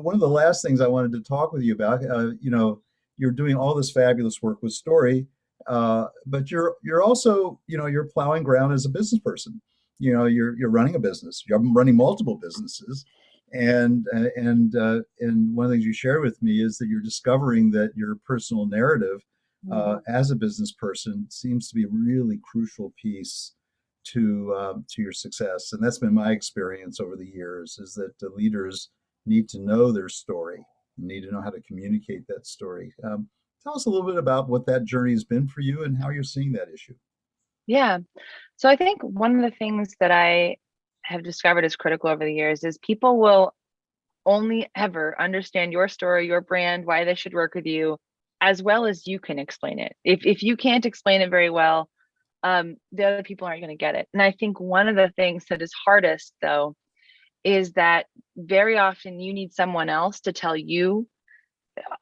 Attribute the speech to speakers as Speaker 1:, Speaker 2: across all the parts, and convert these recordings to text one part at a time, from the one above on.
Speaker 1: One of the last things I wanted to talk with you about, you're doing all this fabulous work with Story, but you're also, you're plowing ground as a business person. You're running a business. You're running multiple businesses, and one of the things you shared with me is that you're discovering that your personal narrative, as a business person, seems to be a really crucial piece to your success. And that's been my experience over the years, is that the leaders need to know their story, need to know how to communicate that story. Tell us a little bit about what that journey has been for you and how you're seeing that issue.
Speaker 2: Yeah. So I think one of the things that I have discovered is critical over the years is people will only ever understand your story, your brand, why they should work with you, as well as you can explain it. If you can't explain it very well, the other people aren't going to get it. And I think one of the things that is hardest, though, is that very often you need someone else to tell you.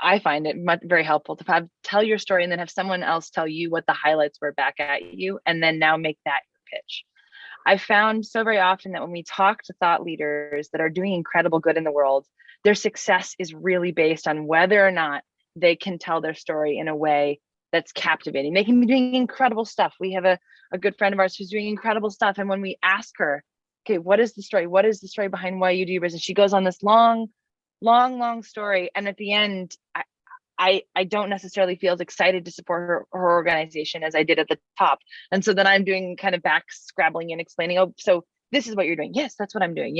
Speaker 2: I find it very helpful to tell your story and then have someone else tell you what the highlights were back at you, and then now make that your pitch. I found so very often that when we talk to thought leaders that are doing incredible good in the world, their success is really based on whether or not they can tell their story in a way that's captivating. They can be doing incredible stuff. We have a good friend of ours who's doing incredible stuff. And when we ask her, okay, what is the story? What is the story behind why you do your business? She goes on this long story. And at the end, I don't necessarily feel as excited to support her organization as I did at the top. And so then I'm doing kind of back scrabbling and explaining, oh, so this is what you're doing. Yes, that's what I'm doing.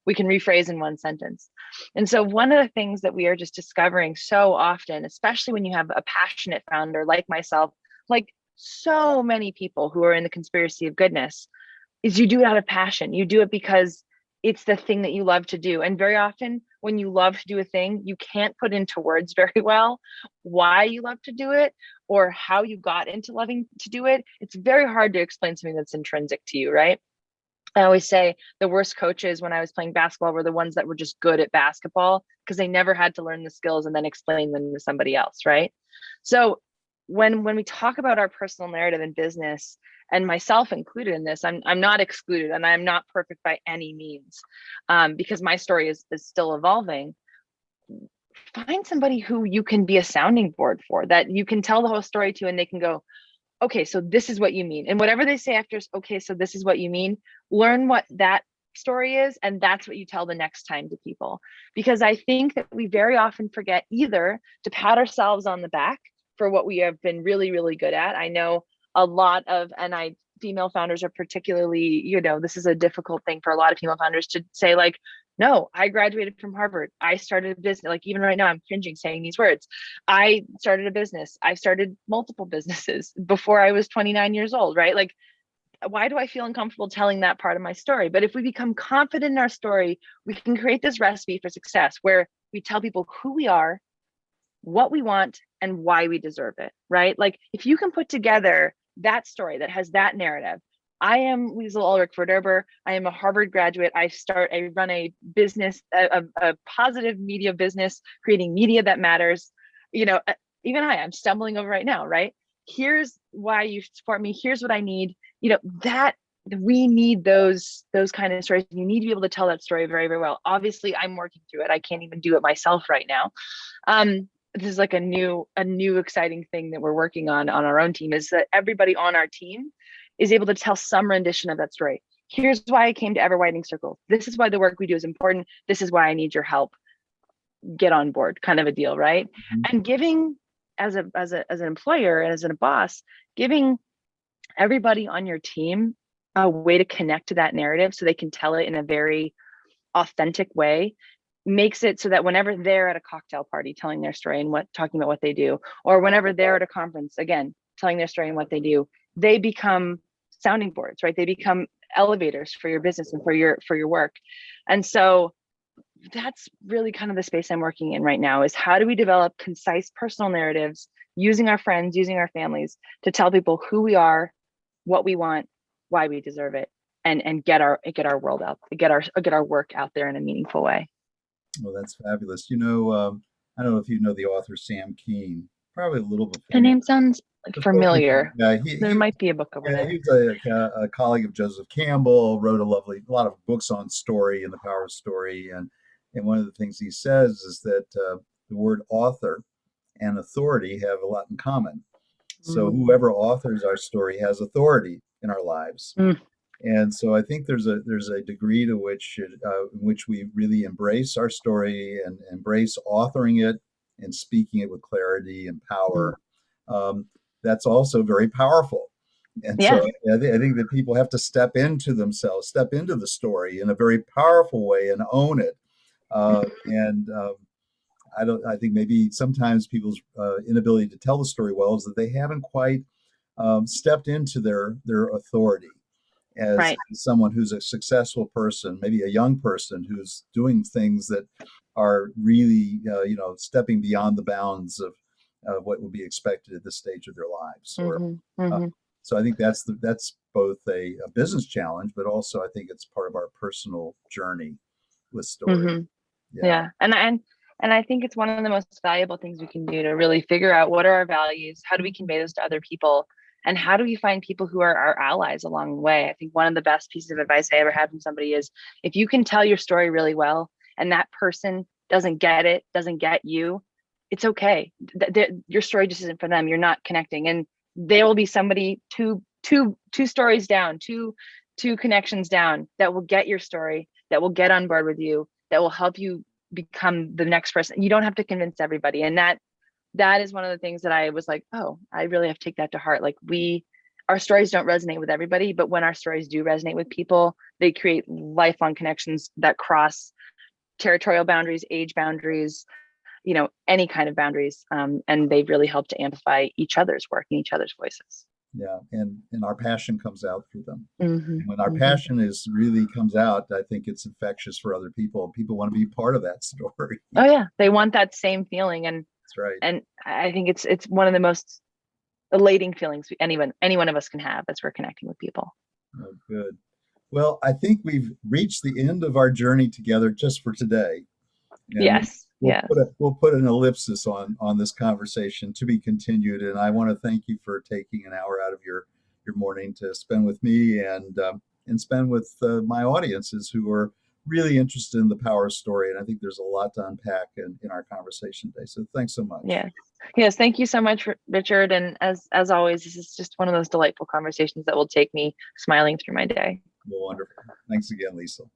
Speaker 2: We can rephrase in one sentence. And so one of the things that we are just discovering so often, especially when you have a passionate founder like myself, like so many people who are in the conspiracy of goodness, is you do it out of passion. You do it because it's the thing that you love to do. And very often when you love to do a thing, you can't put into words very well why you love to do it or how you got into loving to do it. It's very hard to explain something that's intrinsic to you, right? I always say the worst coaches when I was playing basketball were the ones that were just good at basketball because they never had to learn the skills and then explain them to somebody else, right? So when we talk about our personal narrative in business, and myself included in this, I'm not excluded, and I'm not perfect by any means, because my story is still evolving. Find somebody who you can be a sounding board for, that you can tell the whole story to, and they can go, okay, so this is what you mean. And whatever they say after, okay, so this is what you mean, learn what that story is, and that's what you tell the next time to people. Because I think that we very often forget either to pat ourselves on the back for what we have been really, really good at. I know a lot of, female founders are particularly, this is a difficult thing for a lot of female founders to say, like, no, I graduated from Harvard. I started a business. Like, even right now, I'm cringing saying these words. I started a business. I started multiple businesses before I was 29 years old, right? Like, why do I feel uncomfortable telling that part of my story? But if we become confident in our story, we can create this recipe for success where we tell people who we are, what we want, and why we deserve it, right? Like, if you can put together that story that has that narrative. I am Liesl Ulrich-Verderber. I am a Harvard graduate. I run a business, a positive media business, creating media that matters. Even I'm stumbling over right now, right? Here's why you support me. Here's what I need. That we need those kind of stories. You need to be able to tell that story very, very well. Obviously, I'm working through it. I can't even do it myself right now. This is like a new exciting thing that we're working on our own team, is that everybody on our team is able to tell some rendition of that story. Here's why I came to Ever Widening Circle. This is why the work we do is important. This is why I need your help. Get on board, kind of a deal, right?
Speaker 1: Mm-hmm.
Speaker 2: And giving, as an employer, as a boss, giving everybody on your team a way to connect to that narrative so they can tell it in a very authentic way makes it so that whenever they're at a cocktail party telling their story and talking about what they do, or whenever they're at a conference, again, telling their story and what they do, they become sounding boards, right? They become elevators for your business and for your work. And so that's really kind of the space I'm working in right now, is how do we develop concise personal narratives using our friends, using our families to tell people who we are, what we want, why we deserve it, and get our world out, get our work out there in a meaningful way.
Speaker 1: Well, that's fabulous. I don't know if you know the author Sam Keen. probably a little
Speaker 2: The
Speaker 1: before you.
Speaker 2: name sounds like
Speaker 1: Before you,
Speaker 2: familiar.
Speaker 1: yeah,
Speaker 2: There
Speaker 1: he
Speaker 2: might be a book over
Speaker 1: yeah,
Speaker 2: there.
Speaker 1: he was a colleague of Joseph Campbell. Wrote a lot of books on story and the power of story. And one of the things he says is that the word author and authority have a lot in common. So
Speaker 2: Mm.
Speaker 1: whoever authors our story has authority in our lives.
Speaker 2: Mm.
Speaker 1: And so I think there's a degree to which in which we really embrace our story and embrace authoring it and speaking it with clarity and
Speaker 2: Mm.
Speaker 1: power. Um, that's also very powerful. And so
Speaker 2: Yeah.
Speaker 1: I think that people have to step into themselves, step into the story in a very powerful way and own it. And I don't. I think maybe sometimes people's inability to tell the story well is that they haven't quite stepped into their authority as
Speaker 2: Right.
Speaker 1: someone who's a successful person, maybe a young person who's doing things that are really, stepping beyond the bounds of what would be expected at this stage of their lives. Or
Speaker 2: Hmm.
Speaker 1: uh,
Speaker 2: Hmm.
Speaker 1: so I think that's both a business challenge, but also I think it's part of our personal journey with story.
Speaker 2: Hmm.
Speaker 1: Yeah.
Speaker 2: Yeah. And I think it's one of the most valuable things we can do to really figure out what are our values, how do we convey those to other people, and how do we find people who are our allies along the way. I think one of the best pieces of advice I ever had from somebody is if you can tell your story really well and that person doesn't get it, doesn't get you, it's okay. Your story just isn't for them. You're not connecting, and there will be somebody two stories down, two connections down that will get your story, that will get on board with you, that will help you become the next person. You don't have to convince everybody. And that is one of the things that I was like, oh, I really have to take that to heart. Like our stories don't resonate with everybody, but when our stories do resonate with people, they create lifelong connections that cross territorial boundaries, age boundaries, any kind of boundaries. And they've really helped to amplify each other's work and each other's voices.
Speaker 1: Yeah, and our passion comes out through them.
Speaker 2: Hmm.
Speaker 1: And when our
Speaker 2: Hmm.
Speaker 1: passion is really comes out, I think it's infectious for other people. People want to be part of that story.
Speaker 2: Oh yeah, they want that same feeling,
Speaker 1: That's right.
Speaker 2: and I think it's one of the most elating feelings any one of us can have as we're connecting with people.
Speaker 1: Oh, good. Well, I think we've reached the end of our journey together just for today, and
Speaker 2: Yes, yes,
Speaker 1: we'll put an ellipsis on this conversation to be continued. And I want to thank you for taking an hour out of your morning to spend with me and spend with my audiences who are really interested in the power story. And I think there's a lot to unpack in our conversation today. So thanks so much.
Speaker 2: yes, yes. Thank you so much, Richard. And as always, this is just one of those delightful conversations that will take me smiling through my day.
Speaker 1: Well, wonderful. Thanks again, Liesl.